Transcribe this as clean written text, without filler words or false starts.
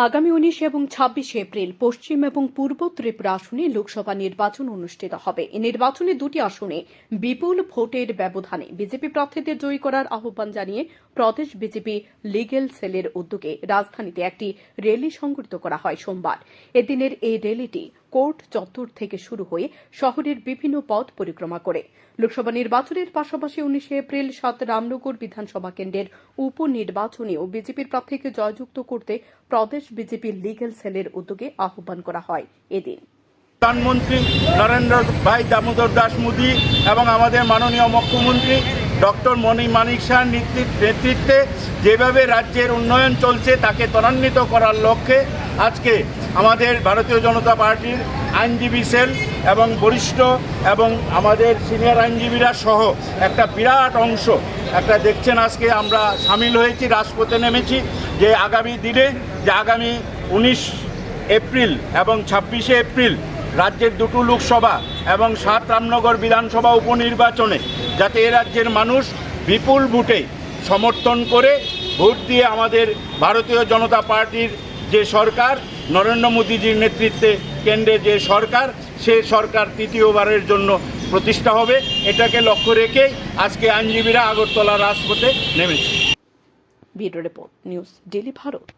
আগামী 19 এবং 26 এপ্রিল পশ্চিম এবং পূর্ব ত্রিপুরা আসনে লোকসভা নির্বাচন অনুষ্ঠিত হবে। এই নির্বাচনে দুটি আসনে বিপুল ভোটের ব্যবধানে বিজেপি প্রার্থীদের জয়ী করার আহ্বান জানিয়ে প্রদেশ বিজেপি লিগ্যাল সেলের উদ্যোগে রাজধানীতে একটি র্যালি সংগঠিত করা হয় সোমবার। এদিনের এই র্যালিটি কোর্ট চত্বর থেকে শুরু হয়ে শহরের বিভিন্ন পথ পরিক্রমা করে লোকসভা নির্বাচনের পাশাপাশি 19 এপ্রিল 7 রামনগর বিধানসভা কেন্দ্রের উপনির্বাচনেও বিজেপির প্রার্থীকে জয়যুক্ত করতে প্রদেশ বিজেপি লিগ্যাল সেলের উদ্যোগে আহ্বান করা হয়। এদিন প্রধানমন্ত্রী নরেন্দ্র ভাই দামোদর দাস মোদী এবং আমাদের মাননীয় মুখ্যমন্ত্রী ডক্টর মানিক শাহর নেতৃত্বে যেভাবে রাজ্যের উন্নয়ন চলছে তাকে ত্বরান্বিত করার লক্ষ্যে আজকে আমাদের ভারতীয় জনতা পার্টির আইনজীবী সেল এবং বরিষ্ঠ এবং আমাদের সিনিয়র আইনজীবীরা সহ একটা বিরাট অংশ একটা দেখছেন আজকে আমরা সামিল হয়েছি, রাজপথে নেমেছি যে আগামী দিনে যে আগামী 19 এপ্রিল এবং 26 এপ্রিল রাজ্যের দুটো লোকসভা এবং 7 রামনগর বিধানসভা উপনির্বাচনে যাতে এ রাজ্যের মানুষ বিপুল ভোটে সমর্থন করে ভোট দিয়ে আমাদের ভারতীয় জনতা পার্টির যে সরকার নরেন্দ্র মোদীজির নেতৃত্বে কেন্দ্রে যে সরকার সে সরকার তৃতীয়বারের জন্য প্রতিষ্ঠা হবে, এটাকে লক্ষ্য রেখে আজকে আইনজীবীরা আগরতলা রাজপথে নেমেছে। Bureau report, news daily Bharat.